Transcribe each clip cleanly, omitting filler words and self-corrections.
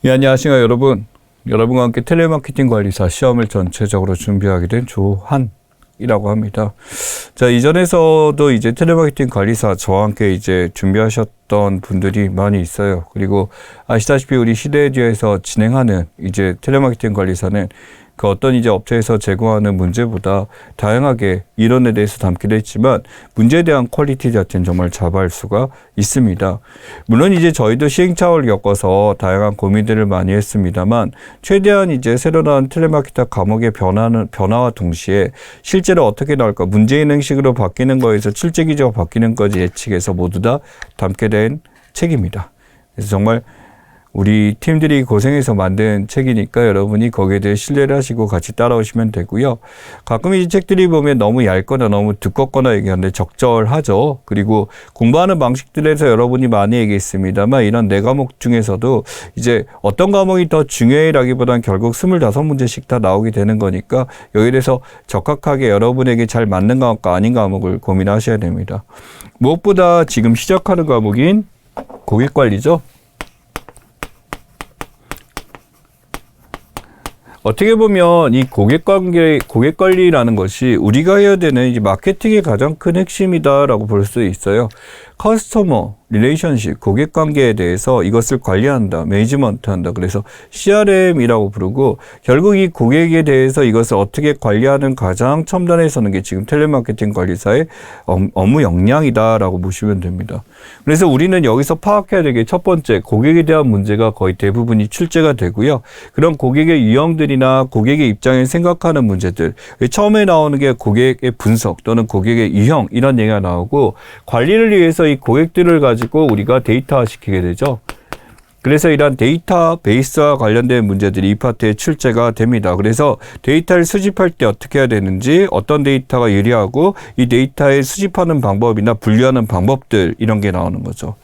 예, 안녕하십니까 여러분. 여러분과 함께 텔레마케팅 관리사 시험을 전체적으로 준비하게 된 조한이라고 합니다. 자, 이전에서도 이제 텔레마케팅 관리사 저와 함께 이제 준비하셨던 분들이 많이 있어요. 그리고 아시다시피 우리 시대에듀에서 진행하는 이제 텔레마케팅 관리사는 그 어떤 이제 업체에서 제공하는 문제보다 다양하게 이론에 대해서 담기도 했지만 문제에 대한 퀄리티 자체는 정말 자부할 수가 있습니다. 물론 이제 저희도 시행착오를 겪어서 다양한 고민들을 많이 했습니다만 최대한 이제 새로 나온 텔레마케터 과목의 변화와 동시에 실제로 어떻게 나올까, 문제인 형식으로 바뀌는 거에서 출제 기조가 바뀌는 거지 예측해서 모두 다 담게 된 책입니다. 그래서 정말 우리 팀들이 고생해서 만든 책이니까 여러분이 거기에 대해 신뢰를 하시고 같이 따라오시면 되고요. 가끔 이 책들이 보면 너무 얇거나 너무 두껍거나 얘기하는데 적절하죠. 그리고 공부하는 방식들에서 여러분이 많이 얘기했습니다만 이런 4과목 중에서도 이제 어떤 과목이 더 중요해라기보다는 결국 25문제씩 다 나오게 되는 거니까 여기에 대해서 적합하게 여러분에게 잘 맞는 과목과 아닌 과목을 고민하셔야 됩니다. 무엇보다 지금 시작하는 과목인 고객관리죠. 어떻게 보면 이 고객관리라는 것이 우리가 해야 되는 이제 마케팅의 가장 큰 핵심이다라고 볼 수 있어요. 커스터머 릴레이션십, 고객관계에 대해서 이것을 관리한다, 매니지먼트 한다. 그래서 CRM이라고 부르고 결국 이 고객에 대해서 이것을 어떻게 관리하는 가장 첨단에 서는 게 지금 텔레마케팅 관리사의 업무 역량이다라고 보시면 됩니다. 그래서 우리는 여기서 파악해야 될 게 첫 번째, 고객에 대한 문제가 거의 대부분이 출제가 되고요. 그런 고객의 유형들이나 고객의 입장에 생각하는 문제들, 처음에 나오는 게 고객의 분석 또는 고객의 유형 이런 얘기가 나오고 관리를 위해서 이 고객들을 가지고 우리가 데이터화 시키게 되죠. 그래서 이러한 데이터베이스와 관련된 문제들이 이 파트에 출제가 됩니다. 그래서 데이터를 수집할 때 어떻게 해야 되는지, 어떤 데이터가 유리하고 이 데이터를 수집하는 방법이나 분류하는 방법들 이런 게 나오는 거죠.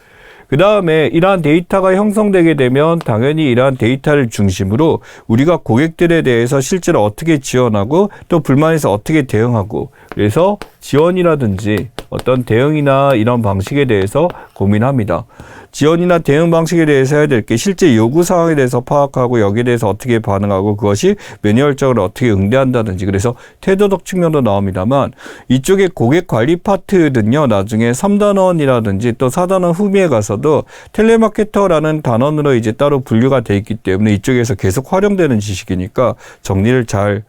그 다음에 이러한 데이터가 형성되게 되면 당연히 이러한 데이터를 중심으로 우리가 고객들에 대해서 실제로 어떻게 지원하고 또 불만에서 어떻게 대응하고, 그래서 지원이라든지 어떤 대응이나 이런 방식에 대해서 고민합니다. 지원이나 대응 방식에 대해서 해야 될 게 실제 요구 사항에 대해서 파악하고 여기에 대해서 어떻게 반응하고 그것이 매뉴얼적으로 어떻게 응대한다든지, 그래서 태도적 측면도 나옵니다만 이쪽에 고객 관리 파트는요, 나중에 3단원이라든지 또 4단원 후미에 가서도 텔레마케터라는 단원으로 이제 따로 분류가 돼 있기 때문에 이쪽에서 계속 활용되는 지식이니까 정리를 잘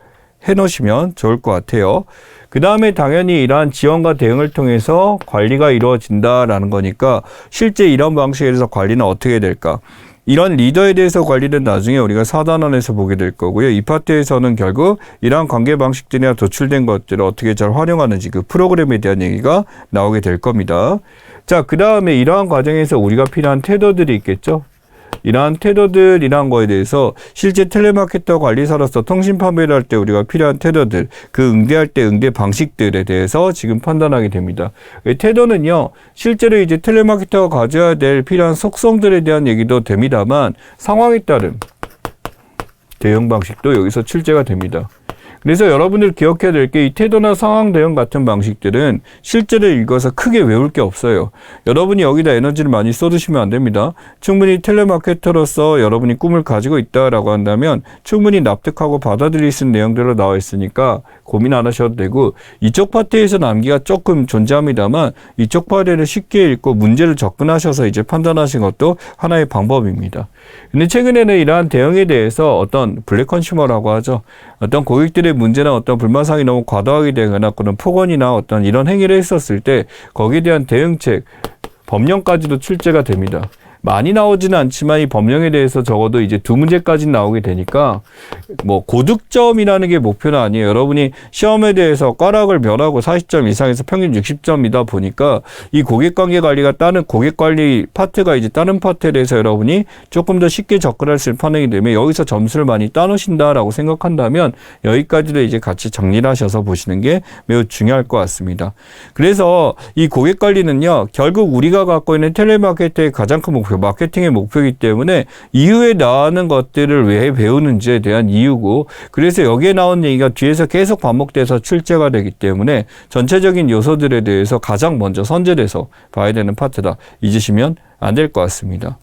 해놓으시면 좋을 것 같아요. 그 다음에 당연히 이러한 지원과 대응을 통해서 관리가 이루어진다라는 거니까 실제 이런 방식에 대해서 관리는 어떻게 될까? 이런 리더에 대해서 관리는 나중에 우리가 4단원에서 보게 될 거고요. 이 파트에서는 결국 이러한 관계 방식들이나 도출된 것들을 어떻게 잘 활용하는지 그 프로그램에 대한 얘기가 나오게 될 겁니다. 자, 그 다음에 이러한 과정에서 우리가 필요한 태도들이 있겠죠. 이러한 태도들이란 거에 대해서 실제 텔레마케터 관리사로서 통신 판매를 할 때 우리가 필요한 태도들, 그 응대할 때 응대 방식들에 대해서 지금 판단하게 됩니다. 태도는요, 실제로 이제 텔레마케터가 가져야 될 필요한 속성들에 대한 얘기도 됩니다만 상황에 따른 대응 방식도 여기서 출제가 됩니다. 그래서 여러분들 기억해야 될 게 이 태도나 상황 대응 같은 방식들은 실제로 읽어서 크게 외울 게 없어요. 여러분이 여기다 에너지를 많이 쏟으시면 안 됩니다. 충분히 텔레마케터로서 여러분이 꿈을 가지고 있다라고 한다면 충분히 납득하고 받아들일 수 있는 내용들로 나와 있으니까 고민 안 하셔도 되고, 이쪽 파트에서 남기가 조금 존재합니다만 이쪽 파트를 쉽게 읽고 문제를 접근하셔서 이제 판단하신 것도 하나의 방법입니다. 근데 최근에는 이러한 대응에 대해서 어떤 블랙 컨슈머라고 하죠. 어떤 고객들의 문제나 어떤 불만사항이 너무 과도하게 되거나 그런 폭언이나 어떤 이런 행위를 했었을 때 거기에 대한 대응책, 법령까지도 출제가 됩니다. 많이 나오지는 않지만 이 법령에 대해서 적어도 이제 2문제까지 나오게 되니까 뭐 고득점이라는 게 목표는 아니에요. 여러분이 시험에 대해서 꽈락을 면하고 40점 이상에서 평균 60점이다 보니까 이 고객관계 관리가 다른 고객관리 파트가 이제 다른 파트에 대해서 여러분이 조금 더 쉽게 접근할 수 있는 판단이 되면 여기서 점수를 많이 따놓으신다라고 생각한다면 여기까지도 이제 같이 정리를 하셔서 보시는 게 매우 중요할 것 같습니다. 그래서 이 고객관리는요, 결국 우리가 갖고 있는 텔레마케터의 가장 큰 목표, 마케팅의 목표이기 때문에 이후에 나오는 것들을 왜 배우는지에 대한 이유고, 그래서 여기에 나온 얘기가 뒤에서 계속 반복돼서 출제가 되기 때문에 전체적인 요소들에 대해서 가장 먼저 선제돼서 봐야 되는 파트다. 잊으시면 안 될 것 같습니다.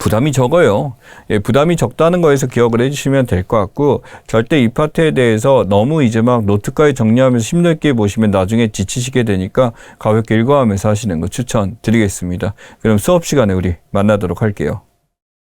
부담이 적어요. 예, 부담이 적다는 거에서 기억을 해주시면 될 것 같고, 절대 이 파트에 대해서 너무 이제 막 노트까지 정리하면서 힘들게 보시면 나중에 지치시게 되니까 가볍게 읽어가면서 하시는 거 추천드리겠습니다. 그럼 수업 시간에 우리 만나도록 할게요.